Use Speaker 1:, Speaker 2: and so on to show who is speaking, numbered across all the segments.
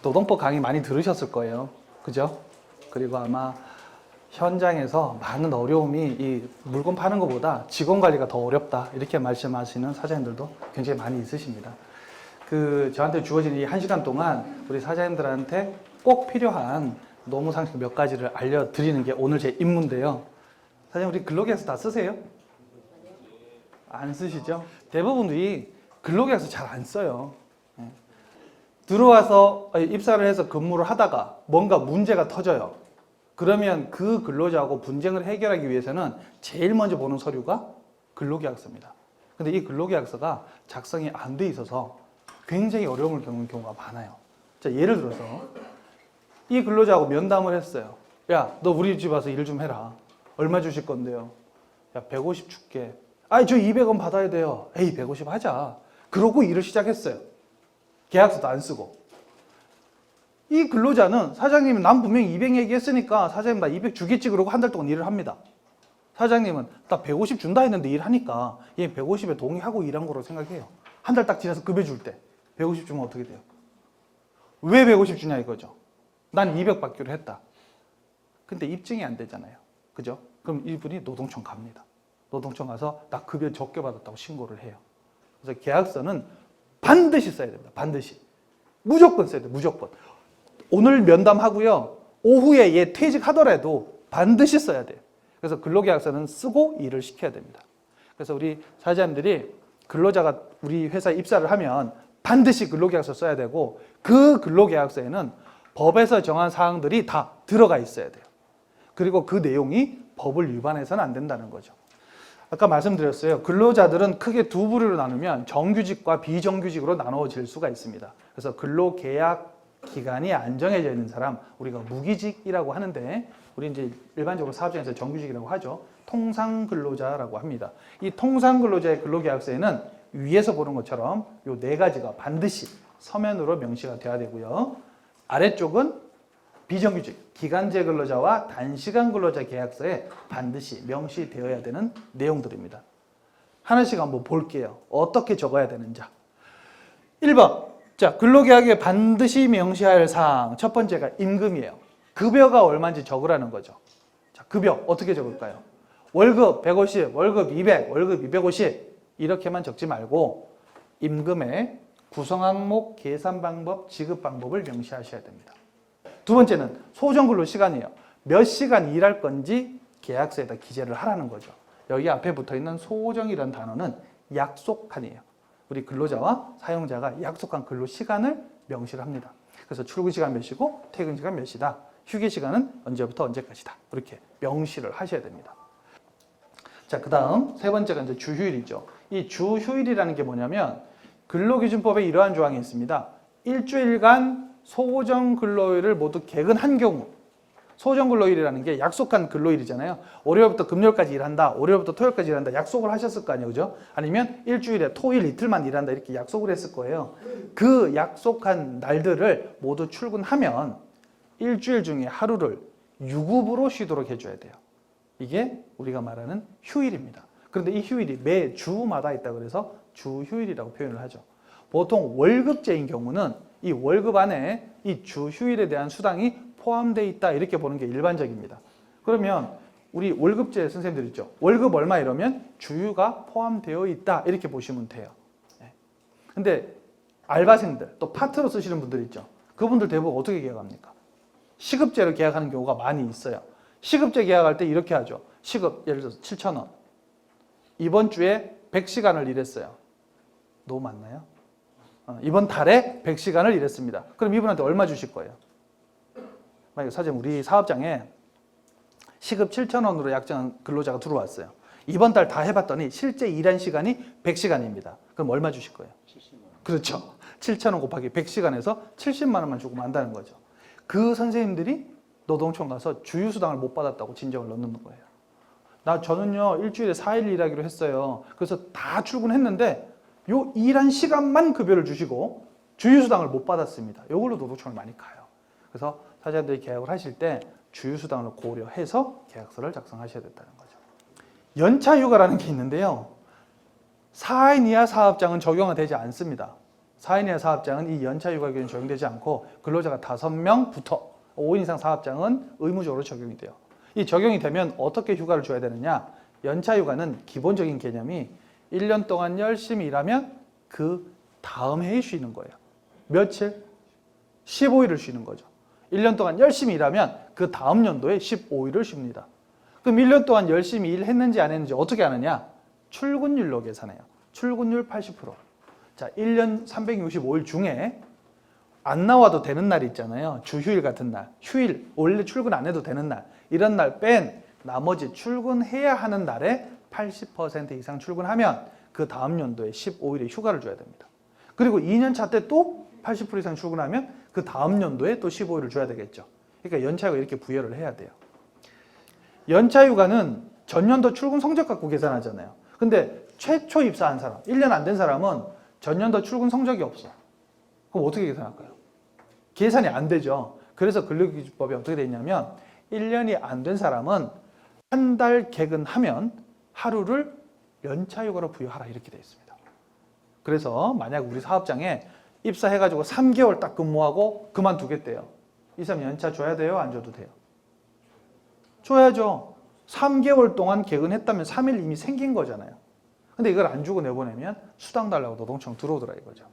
Speaker 1: 노동법 강의 많이 들으셨을 거예요. 그죠? 그리고 아마 현장에서 많은 어려움이 이 물건 파는 것보다 직원 관리가 더 어렵다 이렇게 말씀하시는 사장님들도 굉장히 많이 있으십니다. 저한테 주어진 이 1시간 동안 우리 사장님들한테 꼭 필요한 노무 상식 몇 가지를 알려드리는 게 오늘 제 임무인데요. 사장님, 우리 근로계약서 다 쓰세요? 안 쓰시죠? 대부분들이 근로계약서 잘 안 써요. 들어와서 입사를 해서 근무를 하다가 뭔가 문제가 터져요. 그러면 그 근로자하고 분쟁을 해결하기 위해서는 제일 먼저 보는 서류가 근로계약서입니다. 근데 이 근로계약서가 작성이 안 돼 있어서 굉장히 어려움을 겪는 경우가 많아요. 자, 예를 들어서 이 근로자하고 면담을 했어요. 야, 너 우리 집 와서 일 좀 해라. 얼마 주실 건데요? 야, 150 줄게. 아니, 저 200원 받아야 돼요. 에이, 150 하자. 그러고 일을 시작했어요. 계약서도 안 쓰고. 이 근로자는 사장님은 난 분명히 200 얘기했으니까 사장님 나 200 주겠지 그러고 한 달 동안 일을 합니다. 사장님은 나 150 준다 했는데 일하니까 얘 150에 동의하고 일한 거로 생각해요. 한 달 딱 지나서 급여 줄 때 150 주면 어떻게 돼요? 왜 150 주냐 이거죠. 난 200 받기로 했다. 근데 입증이 안 되잖아요. 그죠? 그럼 이분이 노동청 갑니다. 노동청 가서 나 급여 적게 받았다고 신고를 해요. 그래서 계약서는 반드시 써야 됩니다. 반드시. 무조건 써야 돼요. 무조건. 오늘 면담하고요. 오후에 얘 퇴직하더라도 반드시 써야 돼요. 그래서 근로계약서는 쓰고 일을 시켜야 됩니다. 그래서 우리 사장님들이 근로자가 우리 회사에 입사를 하면 반드시 근로계약서 써야 되고 그 근로계약서에는 법에서 정한 사항들이 다 들어가 있어야 돼요. 그리고 그 내용이 법을 위반해서는 안 된다는 거죠. 아까 말씀드렸어요. 근로자들은 크게 두 부류로 나누면 정규직과 비정규직으로 나누어질 수가 있습니다. 그래서 근로계약 기간이 안 정해져 있는 사람, 우리가 무기직이라고 하는데 우리 이제 일반적으로 사업장에서 정규직이라고 하죠. 통상근로자라고 합니다. 이 통상근로자의 근로계약서에는 위에서 보는 것처럼 이 네 가지가 반드시 서면으로 명시가 돼야 되고요. 아래쪽은 비정규직, 기간제 근로자와 단시간 근로자 계약서에 반드시 명시되어야 되는 내용들입니다. 하나씩 한번 볼게요. 어떻게 적어야 되는지. 1번. 자, 근로계약에 반드시 명시할 사항. 첫 번째가 임금이에요. 급여가 얼마인지 적으라는 거죠. 자, 급여 어떻게 적을까요? 월급 150, 월급 200, 월급 250 이렇게만 적지 말고 임금의 구성 항목, 계산 방법, 지급 방법을 명시하셔야 됩니다. 두 번째는 소정근로 시간이에요. 몇 시간 일할 건지 계약서에다 기재를 하라는 거죠. 여기 앞에 붙어있는 소정이라는 단어는 약속한이에요. 우리 근로자와 사용자가 약속한 근로 시간을 명시를 합니다. 그래서 출근 시간 몇 시고 퇴근 시간 몇 시다. 휴게 시간은 언제부터 언제까지다. 이렇게 명시를 하셔야 됩니다. 자, 그 다음 세 번째가 이제 주휴일이죠. 이 주휴일이라는 게 뭐냐면 근로기준법에 이러한 조항이 있습니다. 일주일간 소정 근로일을 모두 개근한 경우, 소정 근로일이라는 게 약속한 근로일이잖아요. 월요일부터 금요일까지 일한다, 월요일부터 토요일까지 일한다 약속을 하셨을 거 아니에요, 그죠? 아니면 일주일에 토일 이틀만 일한다 이렇게 약속을 했을 거예요. 그 약속한 날들을 모두 출근하면 일주일 중에 하루를 유급으로 쉬도록 해줘야 돼요. 이게 우리가 말하는 휴일입니다. 그런데 이 휴일이 매 주마다 있다 그래서 주휴일이라고 표현을 하죠. 보통 월급제인 경우는 이 월급 안에 이 주휴일에 대한 수당이 포함되어 있다 이렇게 보는 게 일반적입니다. 그러면 우리 월급제 선생님들 있죠. 월급 얼마 이러면 주휴가 포함되어 있다 이렇게 보시면 돼요. 근데 알바생들 또 파트로 쓰시는 분들 있죠. 그분들 대부분 어떻게 계약합니까? 시급제로 계약하는 경우가 많이 있어요. 시급제 계약할 때 이렇게 하죠. 시급 예를 들어서 7,000원. 이번 주에 100시간을 일했어요. 너무 많나요? 이번 달에 100시간을 일했습니다. 그럼 이분한테 얼마 주실 거예요? 만약에 사장님 우리 사업장에 시급 7,000원으로 약정한 근로자가 들어왔어요. 이번 달 다 해봤더니 실제 일한 시간이 100시간입니다. 그럼 얼마 주실 거예요? 70만 원. 그렇죠. 7,000원 곱하기 100시간에서 70만 원만 주고 만다는 거죠. 그 선생님들이 노동청 가서 주휴수당을 못 받았다고 진정을 넣는 거예요. 저는요 일주일에 4일 일하기로 했어요. 그래서 다 출근했는데 요 일한 시간만 급여를 주시고 주휴수당을 못 받았습니다. 이걸로 노동청을 많이 가요. 그래서 사장님들이 계약을 하실 때 주휴수당을 고려해서 계약서를 작성하셔야 된다는 거죠. 연차휴가라는 게 있는데요. 4인 이하 사업장은 적용이 되지 않습니다. 4인 이하 사업장은 이 연차휴가 규정이 적용되지 않고 근로자가 5명부터 5인 이상 사업장은 의무적으로 적용이 돼요. 이 적용이 되면 어떻게 휴가를 줘야 되느냐? 연차휴가는 기본적인 개념이 1년 동안 열심히 일하면 그 다음 해에 쉬는 거예요. 며칠? 15일을 쉬는 거죠. 1년 동안 열심히 일하면 그 다음 연도에 15일을 쉽니다. 그럼 1년 동안 열심히 일했는지 안 했는지 어떻게 아느냐? 출근율로 계산해요. 출근율 80%. 자, 1년 365일 중에 안 나와도 되는 날이 있잖아요. 주휴일 같은 날, 휴일, 원래 출근 안 해도 되는 날, 이런 날 뺀 나머지 출근해야 하는 날에 80% 이상 출근하면 그 다음 연도에 15일의 휴가를 줘야 됩니다. 그리고 2년 차 때 또 80% 이상 출근하면 그 다음 연도에 또 15일을 줘야 되겠죠. 그러니까 연차휴가 이렇게 부여를 해야 돼요. 연차휴가는 전년도 출근 성적 갖고 계산하잖아요. 근데 최초 입사한 사람, 1년 안 된 사람은 전년도 출근 성적이 없어. 그럼 어떻게 계산할까요? 계산이 안 되죠. 그래서 근로기준법이 어떻게 되어 있냐면 1년이 안 된 사람은 한 달 개근하면 하루를 연차휴가로 부여하라 이렇게 되어 있습니다. 그래서 만약 우리 사업장에 입사해가지고 3개월 딱 근무하고 그만두겠대요. 이 사람 연차 줘야 돼요? 안 줘도 돼요? 줘야죠. 3개월 동안 개근했다면 3일 이미 생긴 거잖아요. 근데 이걸 안 주고 내보내면 수당 달라고 노동청 들어오더라 이거죠.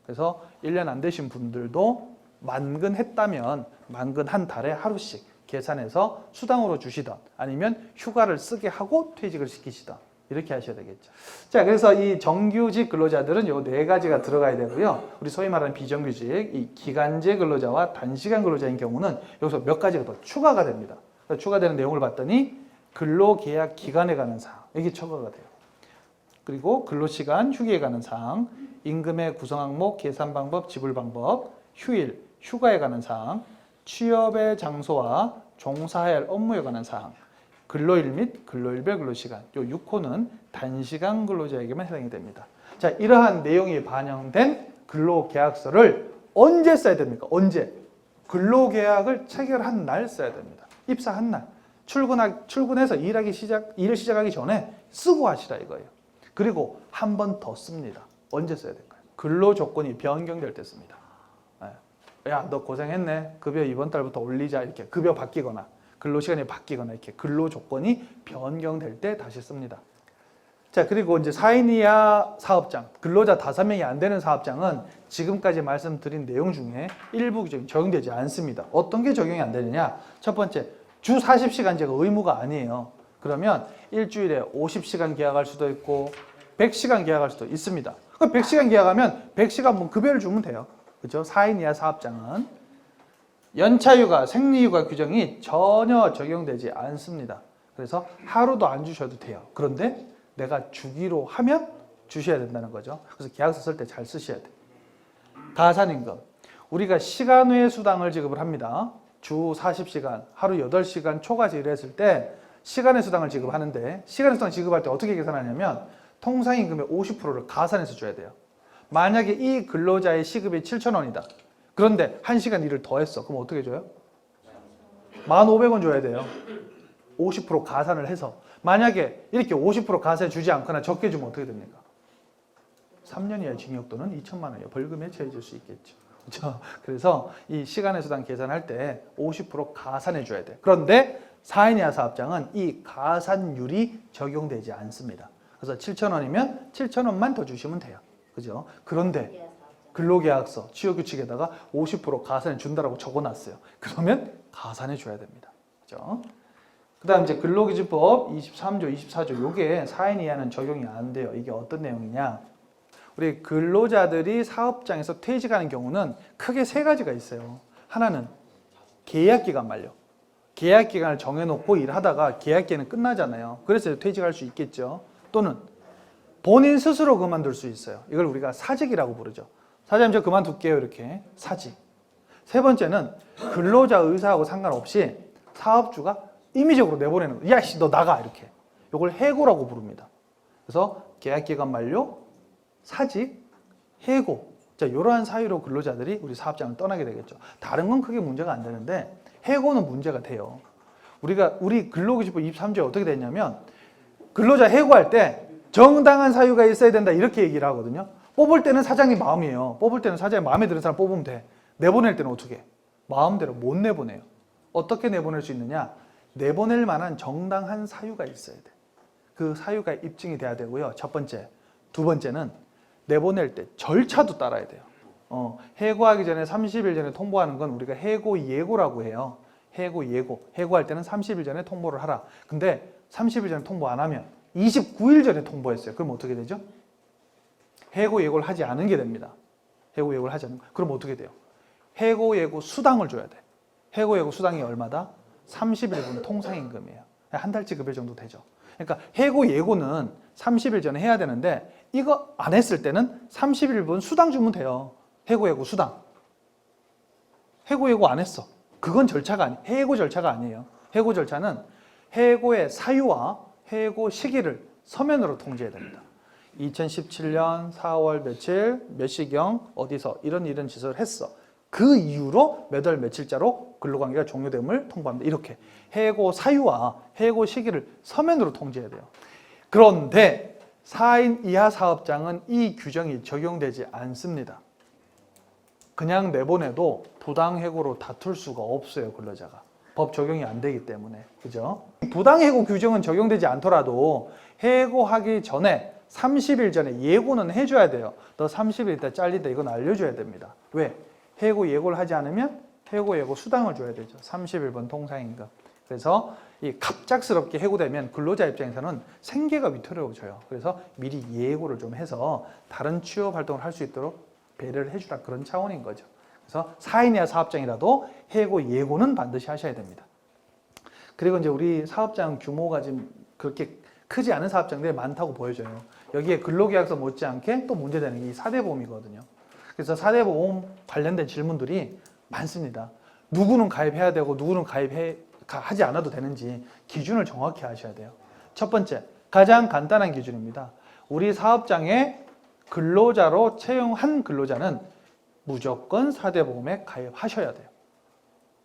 Speaker 1: 그래서 1년 안 되신 분들도 만근했다면 만근 한 달에 하루씩 계산해서 수당으로 주시던 아니면 휴가를 쓰게 하고 퇴직을 시키시던 이렇게 하셔야 되겠죠. 자, 그래서 이 정규직 근로자들은 요 4가지가 들어가야 되고요. 우리 소위 말하는 비정규직, 이 기간제 근로자와 단시간 근로자인 경우는 여기서 몇 가지가 더 추가가 됩니다. 추가되는 내용을 봤더니 근로계약 기간에 관한 사항, 이게 추가가 돼요. 그리고 근로시간, 휴게에 관한 사항, 임금의 구성 항목, 계산 방법, 지불 방법, 휴일, 휴가에 관한 사항, 취업의 장소와 종사해야 할 업무에 관한 사항, 근로일 및 근로일별 근로시간, 요 6호는 단시간 근로자에게만 해당이 됩니다. 자, 이러한 내용이 반영된 근로계약서를 언제 써야 됩니까? 언제? 근로계약을 체결한 날 써야 됩니다. 입사한 날. 출근해서 일을 시작하기 전에 쓰고 하시라 이거예요. 그리고 한 번 더 씁니다. 언제 써야 될까요? 근로 조건이 변경될 때 씁니다. 야, 너 고생했네. 급여 이번 달부터 올리자. 이렇게 급여 바뀌거나 근로시간이 바뀌거나 이렇게 근로 조건이 변경될 때 다시 씁니다. 자, 그리고 이제 4인 이하 사업장, 근로자 5명이 안 되는 사업장은 지금까지 말씀드린 내용 중에 일부 규정이 적용되지 않습니다. 어떤 게 적용이 안 되느냐? 첫 번째, 주 40시간제가 의무가 아니에요. 그러면 일주일에 50시간 계약할 수도 있고 100시간 계약할 수도 있습니다. 그럼 100시간 계약하면 100시간분 급여를 주면 돼요. 그렇죠? 4인 이하 사업장은 연차휴가, 생리휴가 규정이 전혀 적용되지 않습니다. 그래서 하루도 안 주셔도 돼요. 그런데 내가 주기로 하면 주셔야 된다는 거죠. 그래서 계약서 쓸 때 잘 쓰셔야 돼요. 가산임금. 우리가 시간 외 수당을 지급을 합니다. 주 40시간, 하루 8시간 초과해서 일했을 때 시간의 수당을 지급하는데 시간의 수당 지급할 때 어떻게 계산하냐면 통상임금의 50%를 가산해서 줘야 돼요. 만약에 이 근로자의 시급이 7,000원이다. 그런데 1시간 일을 더 했어. 그럼 어떻게 줘요? 1,500원 줘야 돼요. 50% 가산을 해서. 만약에 이렇게 50% 가산해 주지 않거나 적게 주면 어떻게 됩니까? 3년 이하의 징역 또는 2천만 원의 벌금에 처해질 수 있겠죠. 그렇죠? 그래서 이 시간의 수당 계산할 때 50% 가산해 줘야 돼. 그런데 4인 이하 사업장은 이 가산율이 적용되지 않습니다. 그래서 7,000원이면 7,000원만 더 주시면 돼요. 그죠? 그런데 근로계약서, 취업규칙에다가 50% 가산해 준다라고 적어놨어요. 그러면 가산해 줘야 됩니다. 그죠? 그 다음 이제 근로기준법 23조, 24조 요게 4인 이하는 적용이 안 돼요. 이게 어떤 내용이냐? 우리 근로자들이 사업장에서 퇴직하는 경우는 크게 3가지가 있어요. 하나는 계약기간 만료. 계약기간을 정해놓고 일하다가 계약기간은 끝나잖아요. 그래서 퇴직할 수 있겠죠. 또는 본인 스스로 그만둘 수 있어요. 이걸 우리가 사직이라고 부르죠. 사장님 저 그만둘게요 이렇게 사직. 3번째는 근로자 의사하고 상관없이 사업주가 임의적으로 내보내는 거예요. 야씨 너 나가 이렇게. 이걸 해고라고 부릅니다. 그래서 계약기간 만료, 사직, 해고. 자, 이러한 사유로 근로자들이 우리 사업장을 떠나게 되겠죠. 다른 건 크게 문제가 안 되는데 해고는 문제가 돼요. 우리 근로기준법 23조에 어떻게 됐냐면 근로자 해고할 때 정당한 사유가 있어야 된다 이렇게 얘기를 하거든요. 뽑을 때는 사장님 마음이에요. 뽑을 때는 사장님 마음에 드는 사람 뽑으면 돼. 내보낼 때는 어떻게 해? 마음대로 못 내보내요. 어떻게 내보낼 수 있느냐? 내보낼 만한 정당한 사유가 있어야 돼. 그 사유가 입증이 돼야 되고요. 첫 번째. 두 번째는 내보낼 때 절차도 따라야 돼요. 해고하기 전에 30일 전에 통보하는 건 우리가 해고 예고라고 해요. 해고 예고. 해고할 때는 30일 전에 통보를 하라. 근데 30일 전에 통보 안 하면 29일 전에 통보했어요. 그럼 어떻게 되죠? 해고 예고를 하지 않은 게 됩니다. 해고 예고를 하지 않는 거. 그럼 어떻게 돼요? 해고 예고 수당을 줘야 돼. 해고 예고 수당이 얼마다? 30일분 통상임금이에요. 한 달치 급여 정도 되죠. 그러니까 해고 예고는 30일 전에 해야 되는데 이거 안 했을 때는 30일분 수당 주면 돼요. 해고 예고 수당. 해고 예고 안 했어. 그건 절차가 아니에요. 해고 절차가 아니에요. 해고 절차는 해고의 사유와 해고 시기를 서면으로 통지해야 됩니다. 2017년 4월 며칠 몇 시경 어디서 이런 짓을 했어. 그 이후로 몇 월 며칠자로 근로관계가 종료됨을 통보합니다. 이렇게 해고 사유와 해고 시기를 서면으로 통지해야 돼요. 그런데 4인 이하 사업장은 이 규정이 적용되지 않습니다. 그냥 내보내도 부당해고로 다툴 수가 없어요. 근로자가. 법 적용이 안 되기 때문에. 그죠? 부당해고 규정은 적용되지 않더라도 해고하기 전에 30일 전에 예고는 해줘야 돼요. 너 30일 있다 잘리다 이건 알려줘야 됩니다. 왜? 해고 예고를 하지 않으면 해고 예고 수당을 줘야 되죠. 30일분 통상임금. 그래서 이 갑작스럽게 해고되면 근로자 입장에서는 생계가 위태로워져요. 그래서 미리 예고를 좀 해서 다른 취업 활동을 할 수 있도록 배려를 해주라 그런 차원인 거죠. 그래서 4인 이하 사업장이라도 해고 예고는 반드시 하셔야 됩니다. 그리고 이제 우리 사업장 규모가 지금 그렇게 크지 않은 사업장들이 많다고 보여져요. 여기에 근로계약서 못지않게 또 문제되는 게 이 4대 보험이거든요. 그래서 4대 보험 관련된 질문들이 많습니다. 누구는 가입해야 되고 누구는 하지 않아도 되는지 기준을 정확히 하셔야 돼요. 첫 번째, 가장 간단한 기준입니다. 우리 사업장에 근로자로 채용한 근로자는 무조건 4대 보험에 가입하셔야 돼요.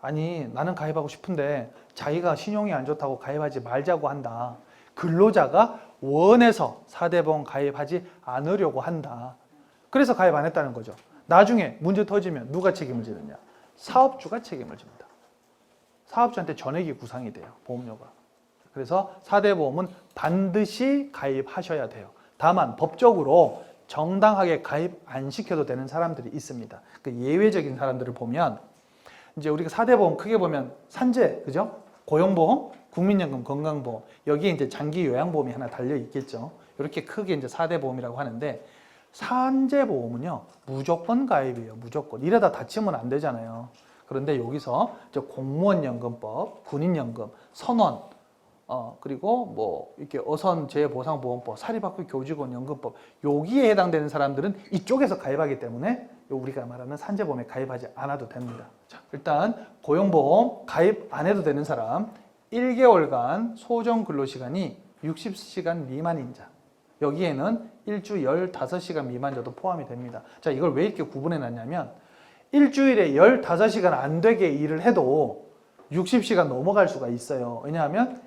Speaker 1: 아니, 나는 가입하고 싶은데 자기가 신용이 안 좋다고 가입하지 말자고 한다. 근로자가 원해서 4대 보험 가입하지 않으려고 한다. 그래서 가입 안 했다는 거죠. 나중에 문제 터지면 누가 책임을 지느냐? 사업주가 책임을 집니다. 사업주한테 전액이 구상이 돼요. 보험료가. 그래서 4대 보험은 반드시 가입하셔야 돼요. 다만 법적으로 정당하게 가입 안 시켜도 되는 사람들이 있습니다. 그 예외적인 사람들을 보면 이제 우리가 4대 보험 크게 보면 산재, 그죠? 고용보험, 국민연금, 건강보험 여기에 이제 장기 요양보험이 하나 달려 있겠죠. 이렇게 크게 이제 4대 보험이라고 하는데 산재보험은요 무조건 가입이에요. 무조건. 이러다 다치면 안 되잖아요. 그런데 여기서 이제 공무원연금법, 군인연금, 선원, 그리고 뭐 이렇게 어선재해보상보험법, 사립학교 교직원연금법 여기에 해당되는 사람들은 이쪽에서 가입하기 때문에 우리가 말하는 산재보험에 가입하지 않아도 됩니다. 자, 일단 고용보험 가입 안 해도 되는 사람 1개월간 소정 근로시간이 60시간 미만인 자 여기에는 일주 15시간 미만자도 포함이 됩니다. 자, 이걸 왜 이렇게 구분해 놨냐면 일주일에 15시간 안 되게 일을 해도 60시간 넘어갈 수가 있어요. 왜냐하면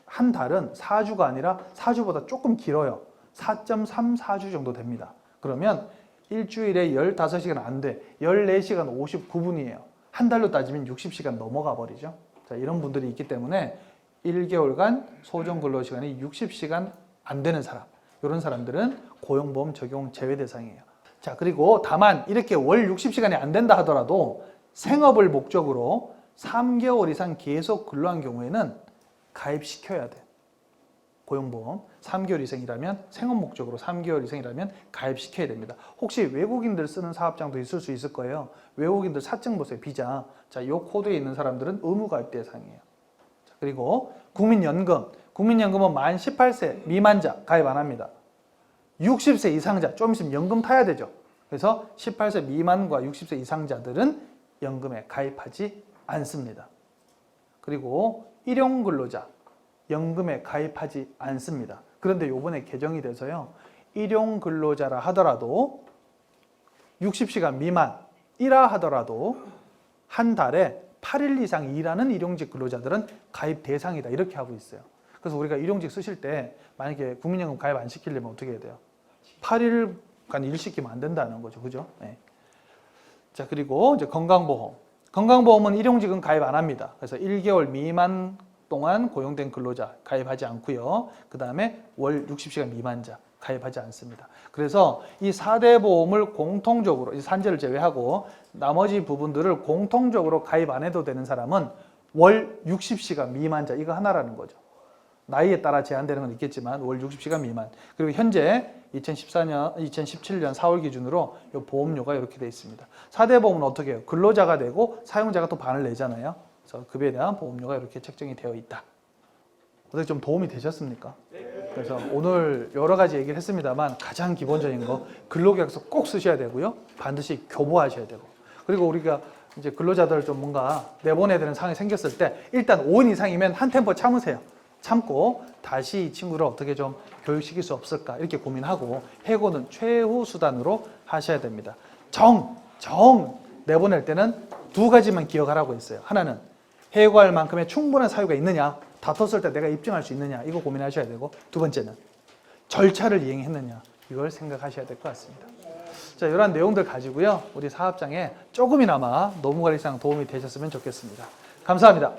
Speaker 1: 한 달은 4주가 아니라 4주보다 조금 길어요. 4.34주 정도 됩니다. 그러면 일주일에 15시간 안 돼. 14시간 59분이에요. 한 달로 따지면 60시간 넘어가 버리죠. 자, 이런 분들이 있기 때문에 1개월간 소정 근로시간이 60시간 안 되는 사람, 이런 사람들은 고용보험 적용 제외 대상이에요. 자, 그리고 다만 이렇게 월 60시간이 안 된다 하더라도 생업을 목적으로 3개월 이상 계속 근로한 경우에는 가입시켜야 돼요. 고용보험 3개월 이상이라면 생업 목적으로 3개월 이상이라면 가입시켜야 됩니다. 혹시 외국인들 쓰는 사업장도 있을 수 있을 거예요. 외국인들 사증 보세요. 비자. 자, 이 코드에 있는 사람들은 의무 가입 대상이에요. 자, 그리고 국민연금. 국민연금은 만 18세 미만자 가입 안 합니다. 60세 이상자 좀 있으면 연금 타야 되죠. 그래서 18세 미만과 60세 이상자들은 연금에 가입하지 않습니다. 그리고 일용 근로자 연금에 가입하지 않습니다. 그런데 요번에 개정이 돼서요. 일용 근로자라 하더라도 60시간 미만이라 하더라도 한 달에 8일 이상 일하는 일용직 근로자들은 가입 대상이다. 이렇게 하고 있어요. 그래서 우리가 일용직 쓰실 때 만약에 국민연금 가입 안 시키려면 어떻게 해야 돼요? 8일간 일 시키면 안 된다는 거죠. 그죠? 네. 자, 그리고 이제 건강보험. 건강보험은 일용직은 가입 안 합니다. 그래서 1개월 미만 동안 고용된 근로자 가입하지 않고요. 그 다음에 월 60시간 미만자 가입하지 않습니다. 그래서 이 4대 보험을 공통적으로, 이 산재를 제외하고 나머지 부분들을 공통적으로 가입 안 해도 되는 사람은 월 60시간 미만자 이거 하나라는 거죠. 나이에 따라 제한되는 건 있겠지만 월 60시간 미만. 그리고 현재 2017년 4월 기준으로 이 보험료가 이렇게 되어 있습니다. 4대 보험은 어떻게 해요? 근로자가 내고 사용자가 또 반을 내잖아요. 그래서 급여에 대한 보험료가 이렇게 책정이 되어 있다. 어떻게 좀 도움이 되셨습니까? 그래서 오늘 여러 가지 얘기를 했습니다만 가장 기본적인 거 근로계약서 꼭 쓰셔야 되고요. 반드시 교보하셔야 되고. 그리고 우리가 이제 근로자들 좀 뭔가 내보내야 되는 상황이 생겼을 때 일단 5인 이상이면 한 템포 참으세요. 참고 다시 이 친구를 어떻게 좀 교육시킬 수 없을까 이렇게 고민하고 해고는 최후 수단으로 하셔야 됩니다. 정 내보낼 때는 두 가지만 기억하라고 했어요. 하나는 해고할 만큼의 충분한 사유가 있느냐, 다퉜을 때 내가 입증할 수 있느냐 이거 고민하셔야 되고, 두 번째는 절차를 이행했느냐 이걸 생각하셔야 될 것 같습니다. 자, 이러한 내용들 가지고요 우리 사업장에 조금이나마 노무관리상 도움이 되셨으면 좋겠습니다. 감사합니다.